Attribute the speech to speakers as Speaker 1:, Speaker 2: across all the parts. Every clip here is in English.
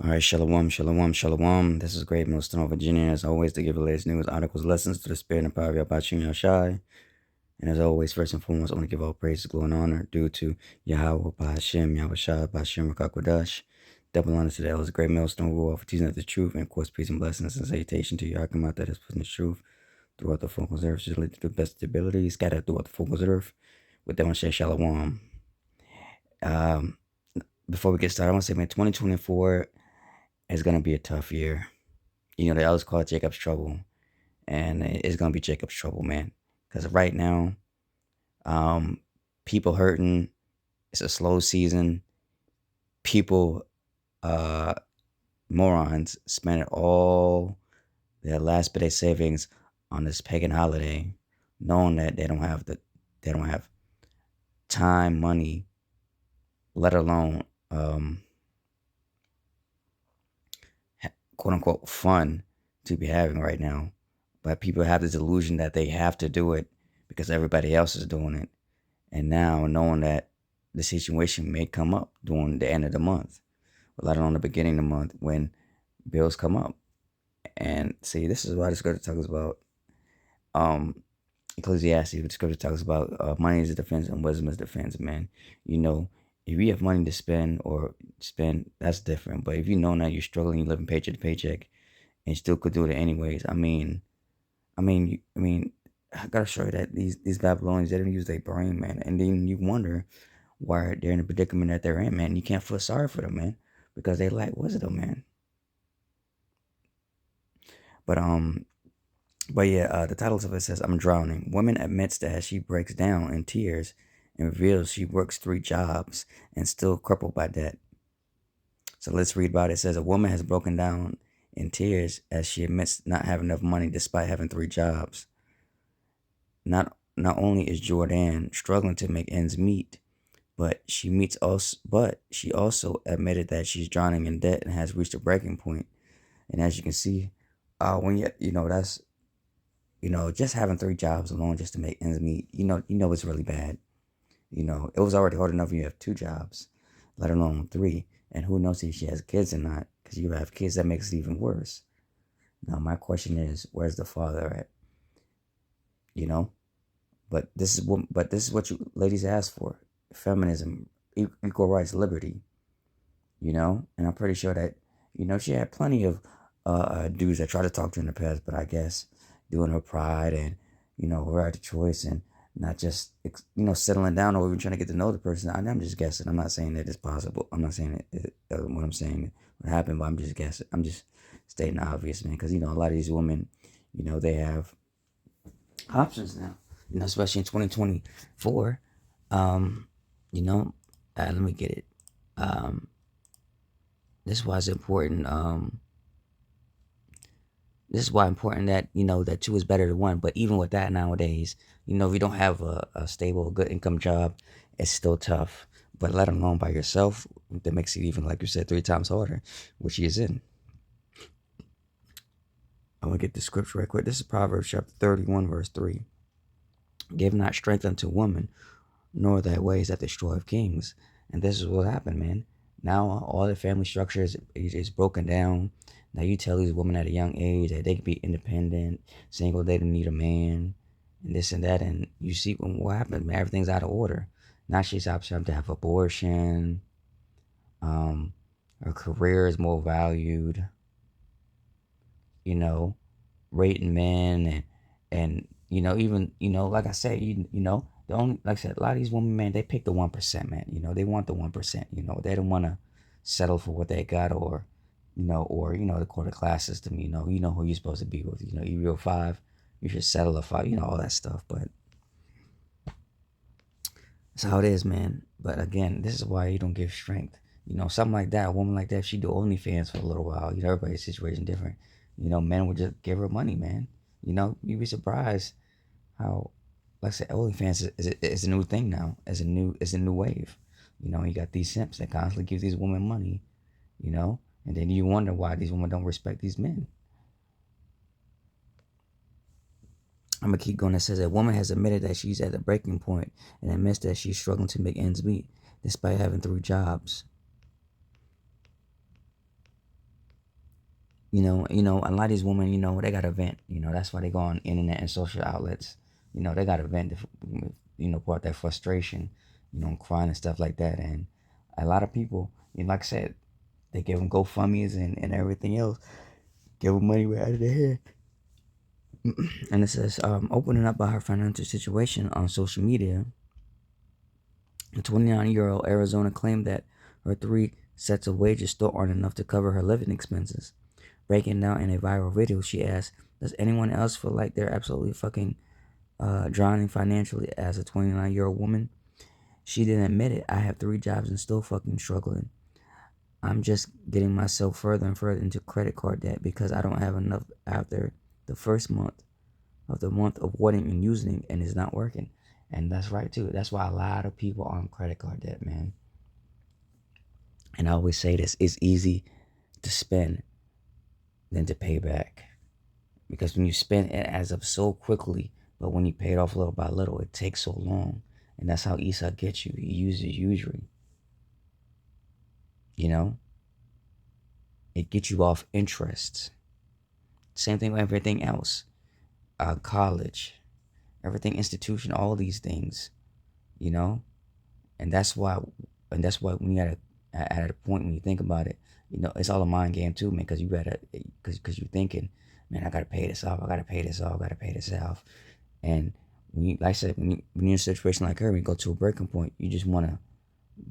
Speaker 1: All right, shalom, shalom, shalom. This is Great Millstone of Virginia. As always, to give the latest news, articles, lessons to the spirit and power of Yahweh Shai. And as always, first and foremost, I want to give all praise, glory, and honor due to Yahweh, Bahashem, Yahweh Shai, Bahashem, Rakakwadash. Double honor to the elders, Great Millstone Rule for teaching us the truth, and of course, peace and blessings and salutation to Yakimat that is putting the truth throughout the focus earth, to the best of the ability, scattered throughout the focus earth. With that, I want to say shalom. Before we get started, I want to say, man, 2024 is going to be a tough year. You know, they always call it Jacob's trouble, and it's gonna be Jacob's trouble, man. Because right now, people hurting. It's a slow season. People, morons, spend all their last bit of savings on this pagan holiday, knowing that they don't have time, money, let alone quote unquote fun to be having right now. But people have this illusion that they have to do it because everybody else is doing it. And now knowing that the situation may come up during the end of the month, or let alone the beginning of the month when bills come up. And see, this is why the scripture talks about Ecclesiastes, the scripture talks about money is a defense and wisdom is defense, man. You know, if you have money to spend or spend, that's different. But if you know that you're struggling, you're living paycheck to paycheck, and you still could do it anyways, I mean, I gotta show you that these Babylonians, they didn't use their brain, man. And then you wonder why they're in the predicament that they're in, man. You can't feel sorry for them, man, because they lack wisdom, man. But the title of it says, "I'm drowning." Woman admits that she breaks down in tears and reveals she works 3 jobs and still crippled by debt. So let's read about it. It says a woman has broken down in tears as she admits not having enough money despite having 3 jobs. Not only is Jordan struggling to make ends meet, but she also admitted that she's drowning in debt and has reached a breaking point. And as you can see, when that's just having 3 jobs alone just to make ends meet, it's really bad. It was already hard enough when you have 2 jobs, let alone 3. And who knows if she has kids or not? Because you have kids, that makes it even worse. Now my question is, where's the father at? But this is what you ladies ask for: feminism, equal rights, liberty. And I'm pretty sure that she had plenty of dudes that tried to talk to her in the past, but I guess doing her pride and her right of choice and not just settling down or even trying to get to know the person. I'm just guessing. I'm not saying that it's possible. I'm not saying what I'm saying what happened, but I'm just guessing. I'm just stating the obvious, man, because a lot of these women, they have options now. Especially in 2024. Let me get it. This is why it's important. This is why important that that 2 is better than 1. But even with that nowadays, if you don't have a stable, good income job, it's still tough. But let alone by yourself, that makes it even, like you said, 3 times harder, which he is in. I'm gonna get the scripture right quick. This is Proverbs chapter 31, verse 3. Give not strength unto woman, nor thy ways that destroy kings. And this is what happened, man. Now all the family structure is broken down. Now you tell these women at a young age that they can be independent, single, they don't need a man, and this and that. And you see what happened, man. Everything's out of order. Now she's opting to have abortion. Her career is more valued. Rating men and even like I said, the only, like I said, a lot of these women, man, they pick the 1%, man. They want the 1%. They don't want to settle for what they got or the quarter class system. Who you're supposed to be with. You real 5, you should settle a 5. All that stuff. But that's how it is, man. But again, this is why you don't give strength. Something like that, a woman like that, she do OnlyFans for a little while. Everybody's situation different. Men would just give her money, man. You'd be surprised how, like I said, OnlyFans is a new thing now. It's a new wave. You got these simps that constantly give these women money, and then you wonder why these women don't respect these men. I'm gonna keep going. It says a woman has admitted that she's at the breaking point and admits that she's struggling to make ends meet despite having 3 jobs. A lot of these women, they got to vent. That's why they go on internet and social outlets. They got to vent, pour out that frustration, crying and stuff like that. And a lot of people, like I said, they give them GoFundMe's and everything else, give them money right out of their head. And it says, opening up about her financial situation on social media, the 29-year-old Arizona claimed that her 3 sets of wages still aren't enough to cover her living expenses. Breaking down in a viral video, she asked, does anyone else feel like they're absolutely fucking drowning financially as a 29-year-old woman? She didn't admit it. I have 3 jobs and still fucking struggling. I'm just getting myself further and further into credit card debt because I don't have enough after the first month of avoiding and using, and it's not working. And that's right too. That's why a lot of people are on credit card debt, man. And I always say this, it's easy to spend than to pay back. Because when you spend, it adds up so quickly, but when you pay it off little by little, it takes so long. And that's how Esau gets you. He uses usury. It gets you off interest. Same thing with everything else. College, everything, institution, all these things, and that's why when you at a point when you think about it, it's all a mind game too, man. Because you're thinking, man, I gotta pay this off, and like I said, when you're in a situation like her, when you go to a breaking point, you just want to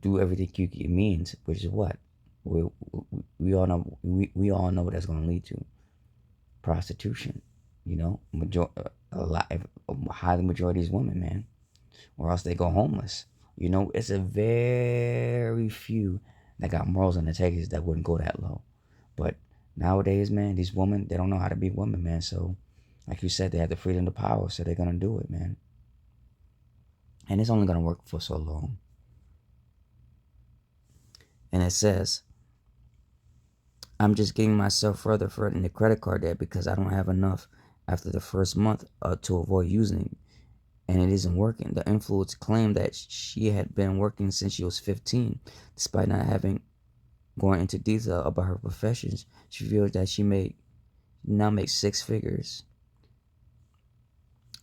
Speaker 1: do everything it means, which is what we all know. We all know what that's gonna lead to: prostitution. High majority is women, man, or else they go homeless. It's a very few that got morals and integrity that wouldn't go that low. But nowadays, man, these women, they don't know how to be women, man. So, like you said, they have the freedom, the power, so they're gonna do it, man. And it's only gonna work for so long. And it says, I'm just getting myself further into credit card debt because I don't have enough after the first month to avoid using, and it isn't working. The influencer claimed that she had been working since she was 15, despite not having going into detail about her professions. She feels that she now makes 6 figures.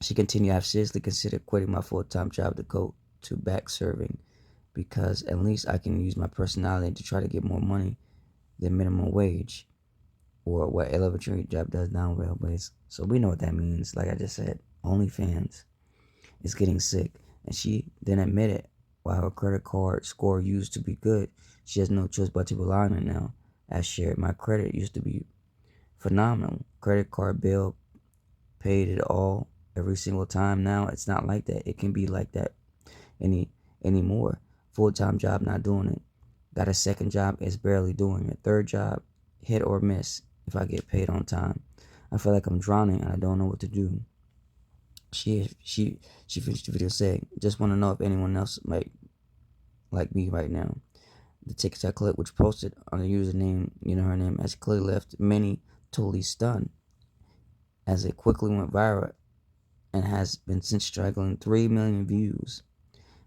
Speaker 1: She continued, I've seriously considered quitting my full-time job to go to back serving because at least I can use my personality to try to get more money than minimum wage or what elementary job does down railways. So we know what that means. Like I just said, OnlyFans is getting sick, and she then admitted while her credit card score used to be good, she has no choice but to rely on it now. As shared, my credit used to be phenomenal. Credit card bill paid it all every single time. Now it's not like that. It can be like that anymore. Full-time job, not doing it. Got a second job, is barely doing it. Third job, hit or miss if I get paid on time. I feel like I'm drowning and I don't know what to do. She finished the video saying, just want to know if anyone else might like me right now. The TikTok clip, which posted on the username, her name, has clearly left many totally stunned, as it quickly went viral and has been since straggling 3 million views.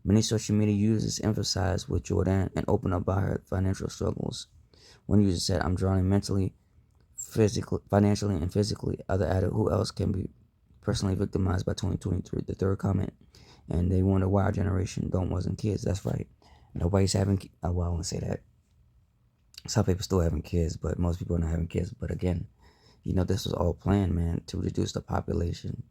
Speaker 1: Many social media users emphasized with Jordan and opened up about her financial struggles. One user said, I'm drowning mentally, financially, and physically. Other added, who else can be personally victimized by 2023? The third comment, and they wonder why our generation wasn't kids. That's right. Nobody's having, well, I won't say that. Some people still having kids, but most people are not having kids. But again, this was all planned, man, to reduce the population.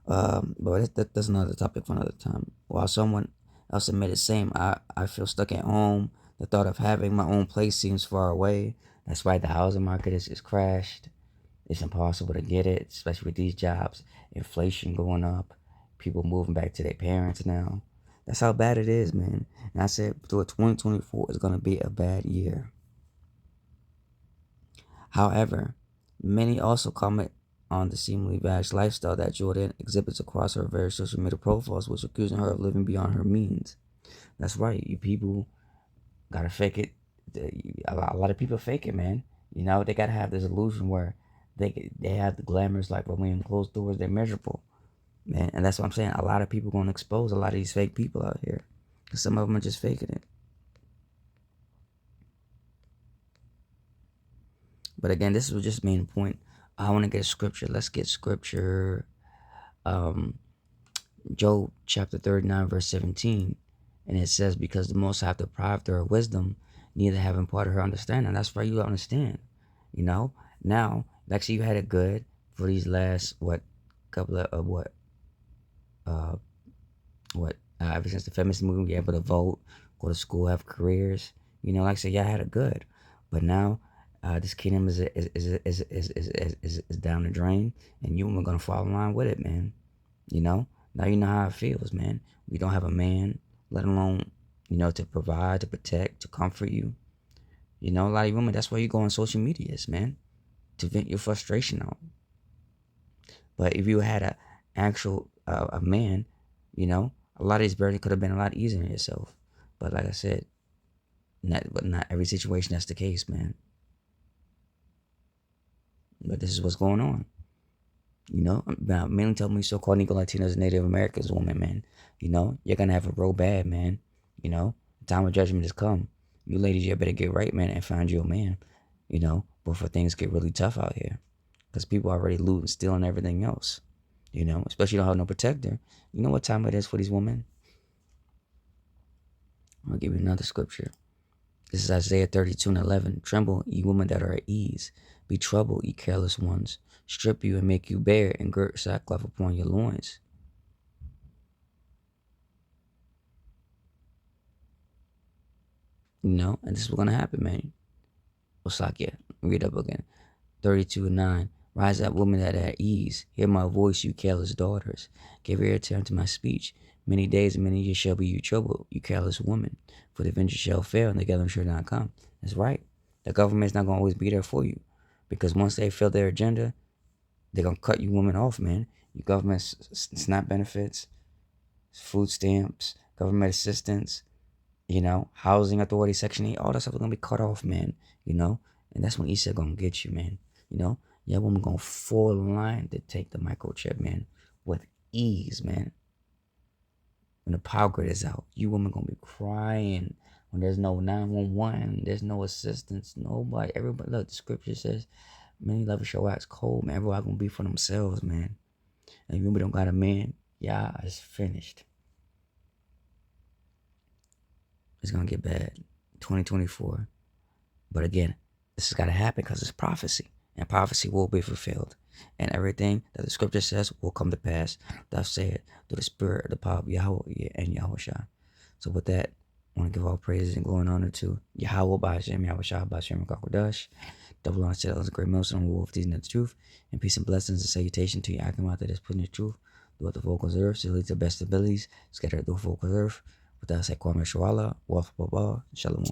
Speaker 1: But that's another topic for another time. While someone else admitted same, I feel stuck at home. The thought of having my own place seems far away. That's why the housing market is crashed. It's impossible to get it, especially with these jobs. Inflation going up. People moving back to their parents now. That's how bad it is, man. And I said, through 2024 is going to be a bad year. However, many also comment on the seemingly lavish lifestyle that Jordan exhibits across her various social media profiles, which accusing her of living beyond her means. That's right, you people gotta fake it. A lot of people fake it, man. They gotta have this illusion where they have the glamorous life, but when closed doors, they're miserable, man. And that's what I'm saying. A lot of people gonna expose a lot of these fake people out here, because some of them are just faking it. But again, this was just main point. I want to get scripture. Let's get scripture. Um, Job chapter 39, verse 17. And it says, because the Most High hath deprived her of wisdom, neither have imparted her understanding. That's why you understand. You know? Now, like say you had it good for these last, couple of, uh, ever since the feminist movement, be able to vote, go to school, have careers. You know, like I said, y'all had it good. But now, this kingdom is down the drain, and you are gonna fall in line with it, man. You know, now you know how it feels, man. We don't have a man, let alone, to provide, to protect, to comfort you. You know, a lot of women, that's why you go on social medias, man, to vent your frustration out. But if you had a actual a man, a lot of these burdens could have been a lot easier on yourself. But like I said, not every situation that's the case, man. But this is what's going on. Mainly telling me so-called Negro Latinos and Native Americans women, man. You're gonna have a real bad, man. The time of judgment has come. You ladies, you better get right, man, and find you a man. Before things get really tough out here. Because people are already looting, stealing everything else. Especially you don't have no protector. You know what time it is for these women? I'll give you another scripture. This is Isaiah 32:11. Tremble, ye women that are at ease. Be troubled, ye careless ones. Strip you and make you bare, and girt sackcloth upon your loins. And this is what's going to happen, man. Osakia, read up again. 32:9. Rise up, women that are at ease. Hear my voice, you careless daughters. Give ear to my speech. Many days and many years shall be you troubled, you careless woman. For the venture shall fail, and the gathering shall not come. That's right. The government's not going to always be there for you. Because once they fill their agenda, they're going to cut you women off, man. Your government SNAP benefits, food stamps, government assistance, housing authority, Section 8, all that stuff is going to be cut off, man. And that's when Issa going to get you, man. Your woman going to fall in line to take the microchip, man, with ease, man. When the power grid is out, you women going to be crying when there's no 911, there's no assistance, nobody, everybody. Look, the scripture says, many lovers shall wax cold, man. Everybody going to be for themselves, man. And if you don't got a man, yeah, it's finished. It's going to get bad. 2024. But again, this has got to happen because it's prophecy. And prophecy will be fulfilled. And everything that the scripture says will come to pass. Thus said, through the spirit of the power of Yahweh and Yahushua. So with that, I want to give all praises and glory and honor to Yahweh by Hashem, Yahushua by Hashem, Kakodash. Double honor to the great Milson on the wolf teaching the truth. And peace and blessings and salutation to your Akamata that is putting the truth throughout the vocals earth. So lead to the best abilities, scattered through the vocals earth. With that, I say, Kwame Shawala, Wafa Baba, Shalom.